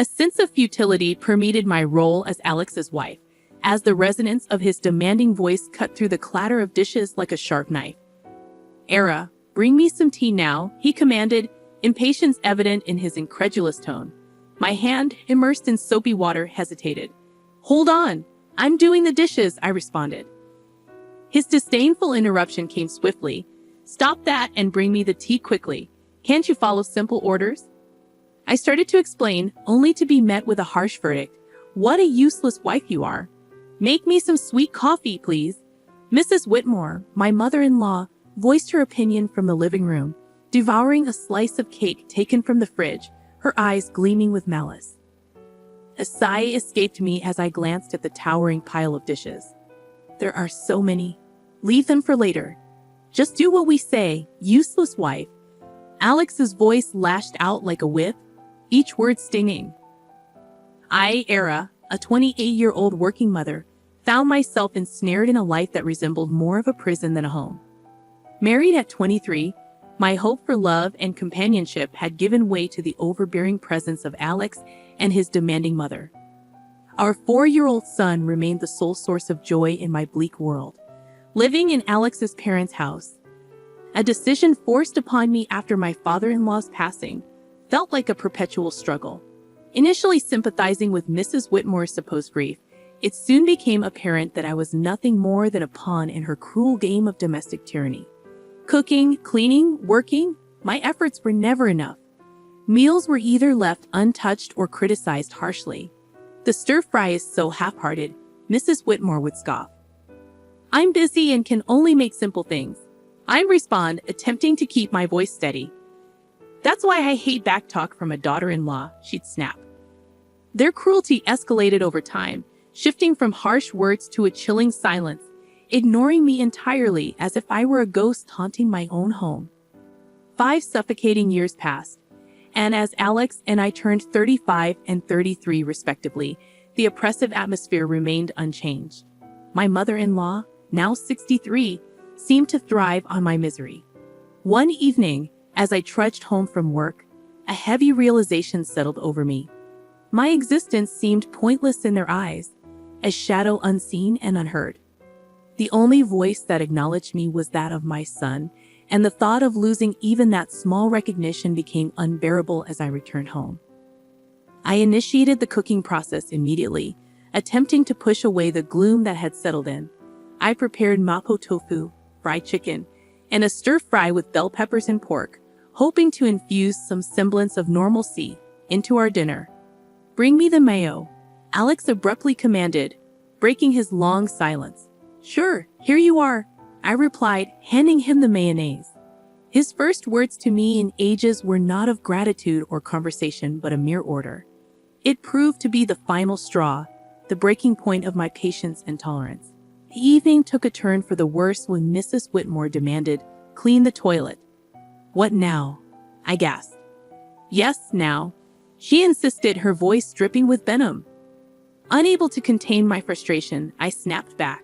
A sense of futility permeated my role as Alex's wife, as the resonance of his demanding voice cut through the clatter of dishes like a sharp knife. "Era, bring me some tea now," he commanded, impatience evident in his incredulous tone. My hand, immersed in soapy water, hesitated. "Hold on, I'm doing the dishes," I responded. His disdainful interruption came swiftly. "Stop that and bring me the tea quickly. Can't you follow simple orders?" I started to explain, only to be met with a harsh verdict. "What a useless wife you are. Make me some sweet coffee, please." Mrs. Whitmore, my mother-in-law, voiced her opinion from the living room, devouring a slice of cake taken from the fridge, her eyes gleaming with malice. A sigh escaped me as I glanced at the towering pile of dishes. "There are so many. Leave them for later. Just do what we say, useless wife." Alex's voice lashed out like a whip, each word stinging. I, Era, a 28-year-old working mother, found myself ensnared in a life that resembled more of a prison than a home. Married at 23, my hope for love and companionship had given way to the overbearing presence of Alex and his demanding mother. Our 4-year-old son remained the sole source of joy in my bleak world. Living in Alex's parents' house, a decision forced upon me after my father-in-law's passing, felt like a perpetual struggle. Initially sympathizing with Mrs. Whitmore's supposed grief, it soon became apparent that I was nothing more than a pawn in her cruel game of domestic tyranny. Cooking, cleaning, working, my efforts were never enough. Meals were either left untouched or criticized harshly. "The stir-fry is so half-hearted," Mrs. Whitmore would scoff. "I'm busy and can only make simple things," I'd respond, attempting to keep my voice steady. "That's why I hate backtalk from a daughter-in-law," she'd snap. Their cruelty escalated over time, shifting from harsh words to a chilling silence, ignoring me entirely as if I were a ghost haunting my own home. 5 suffocating years passed, and as Alex and I turned 35 and 33 respectively, the oppressive atmosphere remained unchanged. My mother-in-law, now 63, seemed to thrive on my misery. One evening, as I trudged home from work, a heavy realization settled over me. My existence seemed pointless in their eyes, a shadow unseen and unheard. The only voice that acknowledged me was that of my son, and the thought of losing even that small recognition became unbearable as I returned home. I initiated the cooking process immediately, attempting to push away the gloom that had settled in. I prepared mapo tofu, fried chicken, and a stir-fry with bell peppers and pork, hoping to infuse some semblance of normalcy into our dinner. "Bring me the mayo," Alex abruptly commanded, breaking his long silence. "Sure, here you are," I replied, handing him the mayonnaise. His first words to me in ages were not of gratitude or conversation, but a mere order. It proved to be the final straw, the breaking point of my patience and tolerance. The evening took a turn for the worse when Mrs. Whitmore demanded, "Clean the toilet." "What now?" I gasped. "Yes, now," she insisted, her voice dripping with venom. Unable to contain my frustration, I snapped back.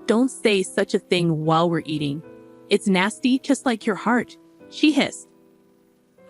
"Don't say such a thing while we're eating. It's nasty, just like your heart," she hissed.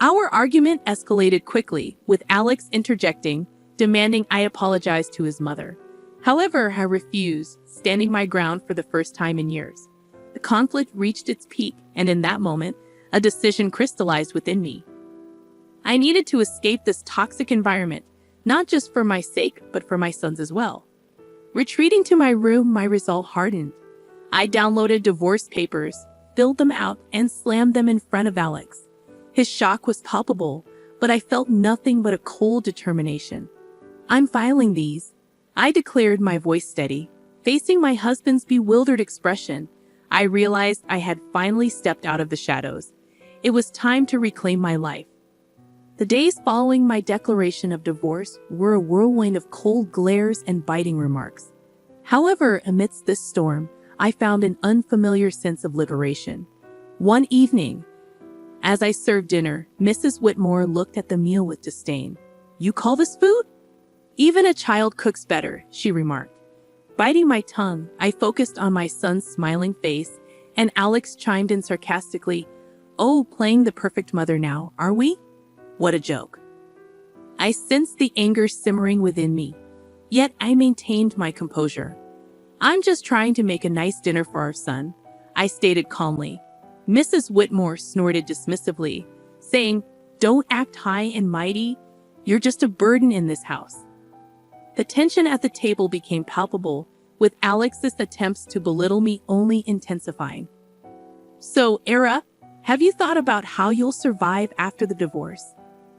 Our argument escalated quickly, with Alex interjecting, demanding I apologize to his mother. However, I refused, standing my ground for the first time in years. The conflict reached its peak, and in that moment, a decision crystallized within me. I needed to escape this toxic environment, not just for my sake, but for my son's as well. Retreating to my room, my resolve hardened. I downloaded divorce papers, filled them out, and slammed them in front of Alex. His shock was palpable, but I felt nothing but a cold determination. "I'm filing these," I declared, my voice steady. Facing my husband's bewildered expression, I realized I had finally stepped out of the shadows. It was time to reclaim my life. The days following my declaration of divorce were a whirlwind of cold glares and biting remarks. However, amidst this storm, I found an unfamiliar sense of liberation. One evening, as I served dinner, Mrs. Whitmore looked at the meal with disdain. "You call this food? Even a child cooks better," she remarked. Biting my tongue, I focused on my son's smiling face, and Alex chimed in sarcastically, "Oh, playing the perfect mother now, are we? What a joke." I sensed the anger simmering within me, yet I maintained my composure. I'm just trying to make a nice dinner for our son, I stated calmly. Mrs. Whitmore snorted dismissively, saying, "Don't act high and mighty. You're just a burden in this house." The tension at the table became palpable, with Alex's attempts to belittle me only intensifying. "So, Era, have you thought about how you'll survive after the divorce?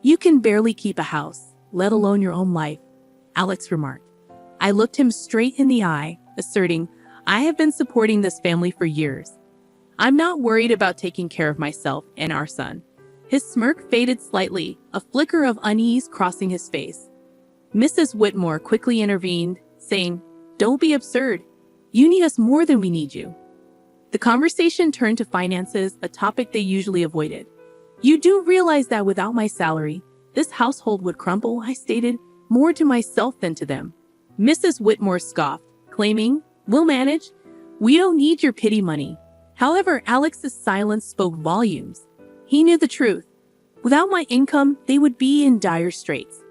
You can barely keep a house, let alone your own life," Alex remarked. I looked him straight in the eye, asserting, "I have been supporting this family for years. I'm not worried about taking care of myself and our son." His smirk faded slightly, a flicker of unease crossing his face. Mrs. Whitmore quickly intervened, saying, "Don't be absurd. You need us more than we need you." The conversation turned to finances, a topic they usually avoided. "You do realize that without my salary, this household would crumble," I stated, more to myself than to them. Mrs. Whitmore scoffed, claiming, "We'll manage. We don't need your pity money." However, Alex's silence spoke volumes. He knew the truth. Without my income, they would be in dire straits.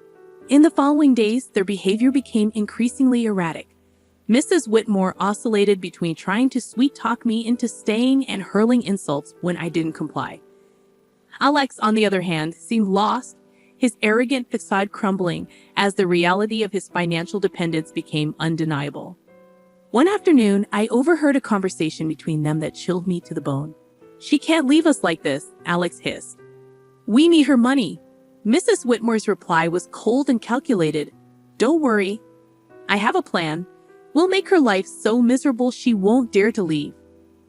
In the following days, their behavior became increasingly erratic. Mrs. Whitmore oscillated between trying to sweet-talk me into staying and hurling insults when I didn't comply. Alex, on the other hand, seemed lost, his arrogant facade crumbling as the reality of his financial dependence became undeniable. One afternoon, I overheard a conversation between them that chilled me to the bone. "She can't leave us like this," Alex hissed. "We need her money." Mrs. Whitmore's reply was cold and calculated. "Don't worry. I have a plan. We'll make her life so miserable she won't dare to leave."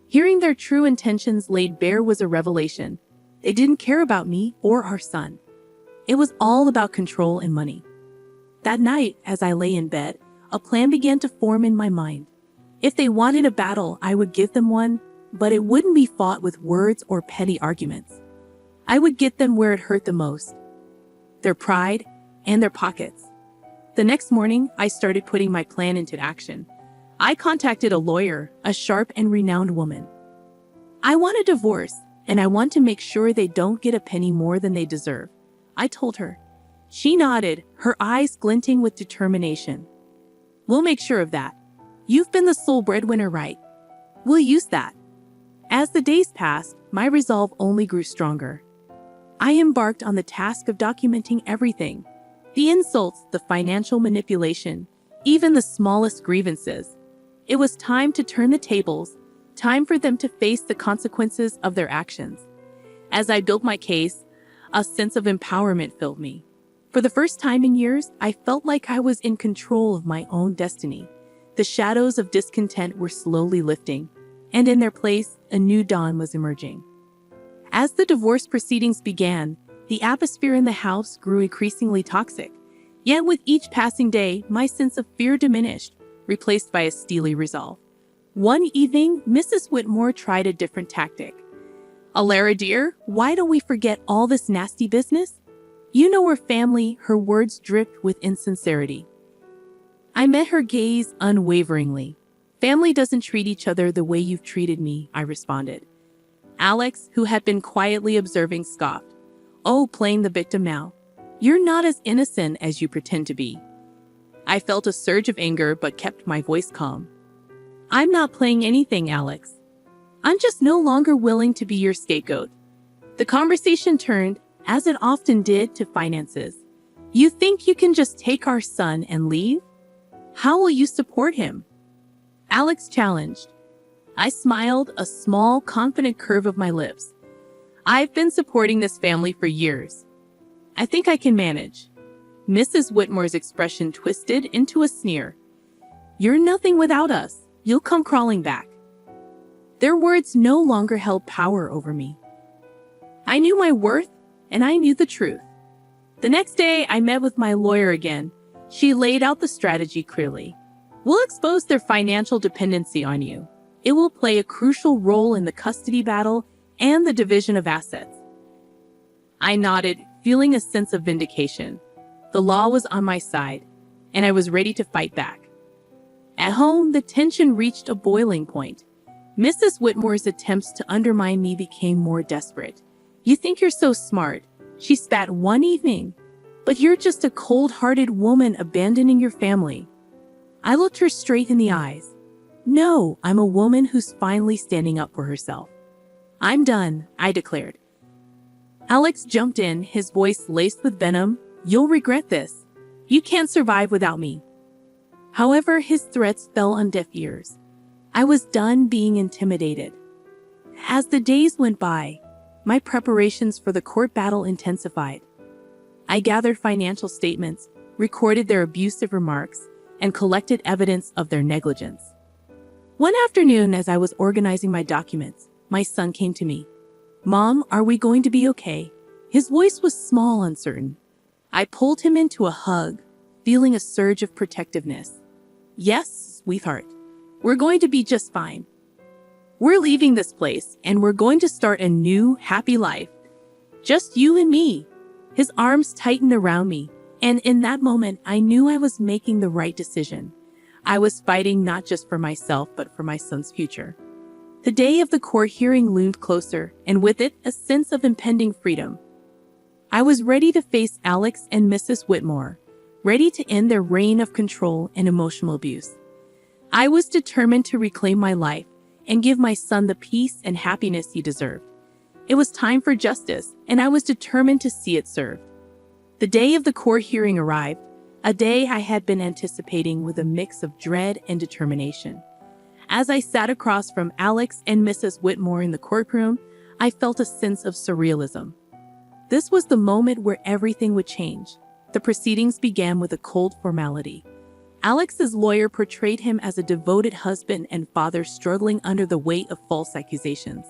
Hearing their true intentions laid bare was a revelation. They didn't care about me or our son. It was all about control and money. That night, as I lay in bed, a plan began to form in my mind. If they wanted a battle, I would give them one, but it wouldn't be fought with words or petty arguments. I would get them where it hurt the most: their pride and their pockets. The next morning, I started putting my plan into action. I contacted a lawyer, a sharp and renowned woman. "I want a divorce, and I want to make sure they don't get a penny more than they deserve," I told her. She nodded, her eyes glinting with determination. "We'll make sure of that. You've been the sole breadwinner, right? We'll use that." As the days passed, my resolve only grew stronger. I embarked on the task of documenting everything: the insults, the financial manipulation, even the smallest grievances. It was time to turn the tables, time for them to face the consequences of their actions. As I built my case, a sense of empowerment filled me. For the first time in years, I felt like I was in control of my own destiny. The shadows of discontent were slowly lifting, and in their place, a new dawn was emerging. As the divorce proceedings began, the atmosphere in the house grew increasingly toxic. Yet with each passing day, my sense of fear diminished, replaced by a steely resolve. One evening, Mrs. Whitmore tried a different tactic. "Alara dear, why don't we forget all this nasty business? You know we're family," her words dripped with insincerity. I met her gaze unwaveringly. "Family doesn't treat each other the way you've treated me," I responded. Alex, who had been quietly observing, scoffed. "Oh, playing the victim now. You're not as innocent as you pretend to be." I felt a surge of anger but kept my voice calm. "I'm not playing anything, Alex. I'm just no longer willing to be your scapegoat." The conversation turned, as it often did, to finances. "You think you can just take our son and leave? How will you support him?" Alex challenged. I smiled, a small, confident curve of my lips. "I've been supporting this family for years. I think I can manage." Mrs. Whitmore's expression twisted into a sneer. "You're nothing without us. You'll come crawling back." Their words no longer held power over me. I knew my worth, and I knew the truth. The next day, I met with my lawyer again. She laid out the strategy clearly. "We'll expose their financial dependency on you. It will play a crucial role in the custody battle and the division of assets." I nodded, feeling a sense of vindication. The law was on my side, and I was ready to fight back. At home, the tension reached a boiling point. Mrs. Whitmore's attempts to undermine me became more desperate. "You think you're so smart," she spat one evening. But you're just a cold-hearted woman abandoning your family. I looked her straight in the eyes. No, I'm a woman who's finally standing up for herself. I'm done, I declared. Alex jumped in, his voice laced with venom. You'll regret this. You can't survive without me. However, his threats fell on deaf ears. I was done being intimidated. As the days went by, my preparations for the court battle intensified. I gathered financial statements, recorded their abusive remarks, and collected evidence of their negligence. One afternoon, as I was organizing my documents, my son came to me. Mom, are we going to be okay? His voice was small, uncertain. I pulled him into a hug, feeling a surge of protectiveness. Yes, sweetheart, we're going to be just fine. We're leaving this place, and we're going to start a new, happy life. Just you and me. His arms tightened around me, and in that moment, I knew I was making the right decision. I was fighting not just for myself, but for my son's future. The day of the court hearing loomed closer, and with it, a sense of impending freedom. I was ready to face Alex and Mrs. Whitmore, ready to end their reign of control and emotional abuse. I was determined to reclaim my life and give my son the peace and happiness he deserved. It was time for justice, and I was determined to see it served. The day of the court hearing arrived, a day I had been anticipating with a mix of dread and determination. As I sat across from Alex and Mrs. Whitmore in the courtroom, I felt a sense of surrealism. This was the moment where everything would change. The proceedings began with a cold formality. Alex's lawyer portrayed him as a devoted husband and father struggling under the weight of false accusations.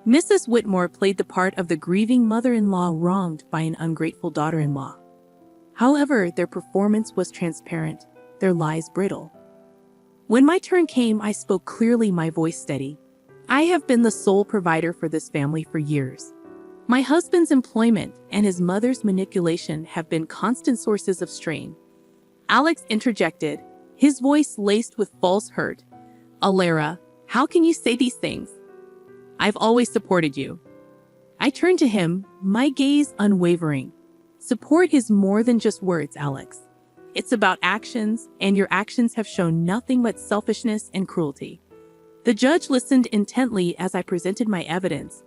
Mrs. Whitmore played the part of the grieving mother-in-law wronged by an ungrateful daughter-in-law. However, their performance was transparent, their lies brittle. When my turn came, I spoke clearly, my voice steady. I have been the sole provider for this family for years. My husband's employment and his mother's manipulation have been constant sources of strain. Alex interjected, his voice laced with false hurt. Alara, how can you say these things? I've always supported you. I turned to him, my gaze unwavering. Support is more than just words, Alex. It's about actions, and your actions have shown nothing but selfishness and cruelty. The judge listened intently as I presented my evidence.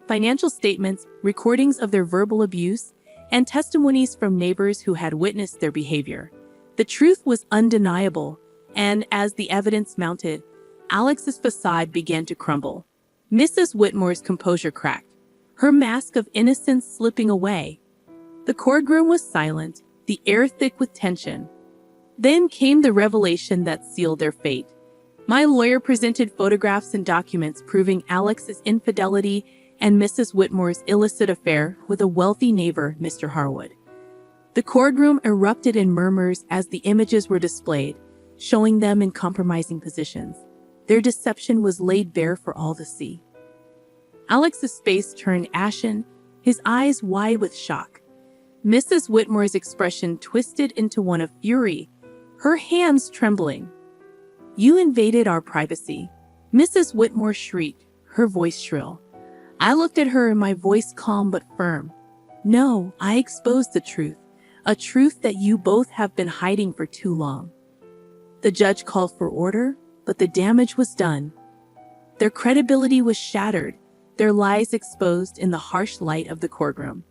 Financial statements, recordings of their verbal abuse, and testimonies from neighbors who had witnessed their behavior. The truth was undeniable, and as the evidence mounted, Alex's facade began to crumble. Mrs. Whitmore's composure cracked, her mask of innocence slipping away. The courtroom was silent, the air thick with tension. Then came the revelation that sealed their fate. My lawyer presented photographs and documents proving Alex's infidelity and Mrs. Whitmore's illicit affair with a wealthy neighbor, Mr. Harwood. The courtroom erupted in murmurs as the images were displayed, showing them in compromising positions. Their deception was laid bare for all to see. Alex's face turned ashen, his eyes wide with shock. Mrs. Whitmore's expression twisted into one of fury, her hands trembling. You invaded our privacy. Mrs. Whitmore shrieked, her voice shrill. I looked at her, my voice calm but firm. No, I exposed the truth, a truth that you both have been hiding for too long. The judge called for order, but the damage was done. Their credibility was shattered, their lies exposed in the harsh light of the courtroom.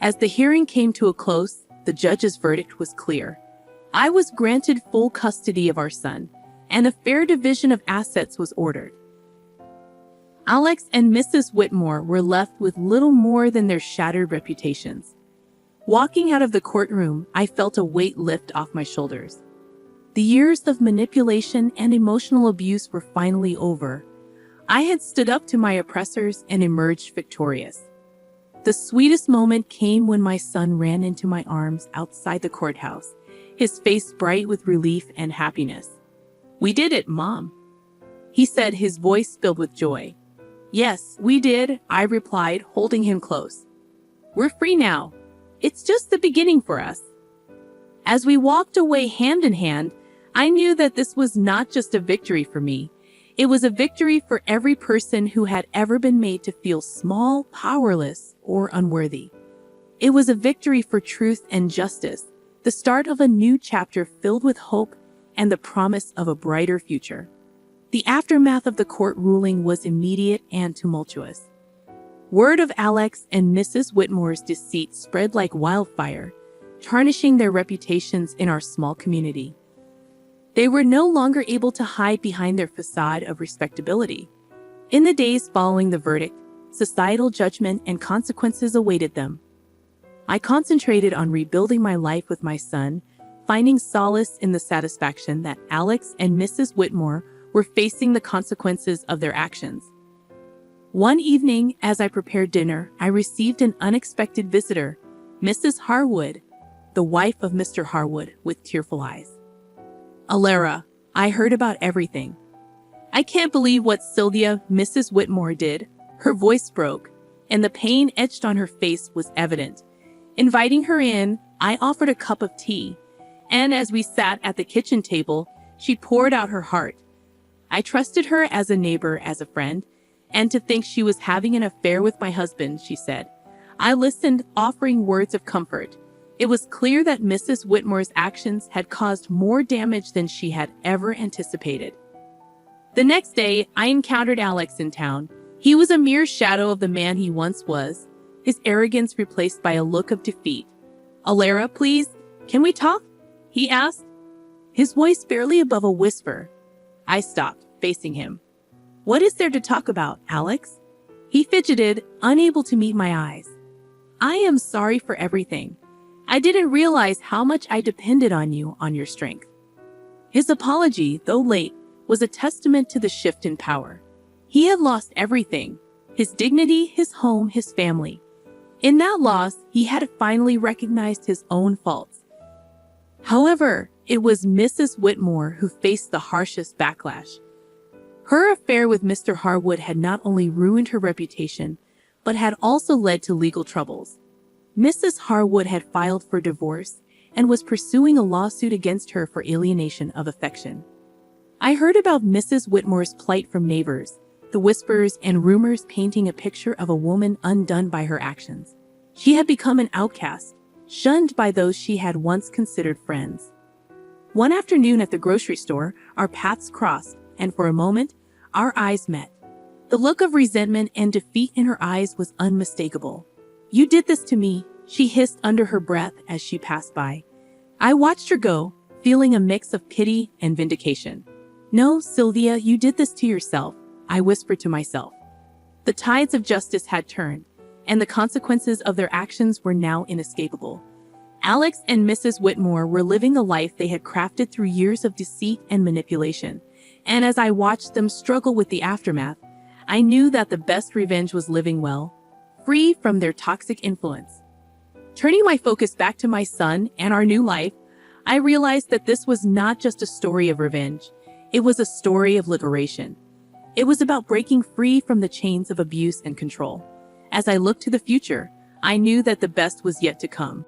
As the hearing came to a close, the judge's verdict was clear. I was granted full custody of our son, and a fair division of assets was ordered. Alex and Mrs. Whitmore were left with little more than their shattered reputations. Walking out of the courtroom, I felt a weight lift off my shoulders. The years of manipulation and emotional abuse were finally over. I had stood up to my oppressors and emerged victorious. The sweetest moment came when my son ran into my arms outside the courthouse, his face bright with relief and happiness. We did it, Mom, he said, his voice filled with joy. Yes, we did, I replied, holding him close. We're free now. It's just the beginning for us. As we walked away hand in hand, I knew that this was not just a victory for me. It was a victory for every person who had ever been made to feel small, powerless, or unworthy. It was a victory for truth and justice, the start of a new chapter filled with hope and the promise of a brighter future. The aftermath of the court ruling was immediate and tumultuous. Word of Alex and Mrs. Whitmore's deceit spread like wildfire, tarnishing their reputations in our small community. They were no longer able to hide behind their facade of respectability. In the days following the verdict, societal judgment and consequences awaited them. I concentrated on rebuilding my life with my son, finding solace in the satisfaction that Alex and Mrs. Whitmore were facing the consequences of their actions. One evening, as I prepared dinner, I received an unexpected visitor, Mrs. Harwood, the wife of Mr. Harwood, with tearful eyes. "Alara, I heard about everything. I can't believe what Sylvia, Mrs. Whitmore, did." Her voice broke, and the pain etched on her face was evident. Inviting her in, I offered a cup of tea, and as we sat at the kitchen table, she poured out her heart. I trusted her as a neighbor, as a friend, and to think she was having an affair with my husband, she said. I listened, offering words of comfort. It was clear that Mrs. Whitmore's actions had caused more damage than she had ever anticipated. The next day, I encountered Alex in town. He was a mere shadow of the man he once was, his arrogance replaced by a look of defeat. "Alara, please, can we talk?" he asked, his voice barely above a whisper. I stopped, facing him. "What is there to talk about, Alex?" He fidgeted, unable to meet my eyes. "I am sorry for everything. I didn't realize how much I depended on you, on your strength." His apology, though late, was a testament to the shift in power. He had lost everything: his dignity, his home, his family. In that loss, he had finally recognized his own faults. However, it was Mrs. Whitmore who faced the harshest backlash. Her affair with Mr. Harwood had not only ruined her reputation, but had also led to legal troubles. Mrs. Harwood had filed for divorce and was pursuing a lawsuit against her for alienation of affection. I heard about Mrs. Whitmore's plight from neighbors, the whispers and rumors painting a picture of a woman undone by her actions. She had become an outcast, shunned by those she had once considered friends. One afternoon at the grocery store, our paths crossed, and for a moment, our eyes met. The look of resentment and defeat in her eyes was unmistakable. "You did this to me," she hissed under her breath as she passed by. I watched her go, feeling a mix of pity and vindication. "No, Sylvia, you did this to yourself," I whispered to myself. The tides of justice had turned, and the consequences of their actions were now inescapable. Alex and Mrs. Whitmore were living the life they had crafted through years of deceit and manipulation, and as I watched them struggle with the aftermath, I knew that the best revenge was living well, free from their toxic influence. Turning my focus back to my son and our new life, I realized that this was not just a story of revenge. It was a story of liberation. It was about breaking free from the chains of abuse and control. As I looked to the future, I knew that the best was yet to come.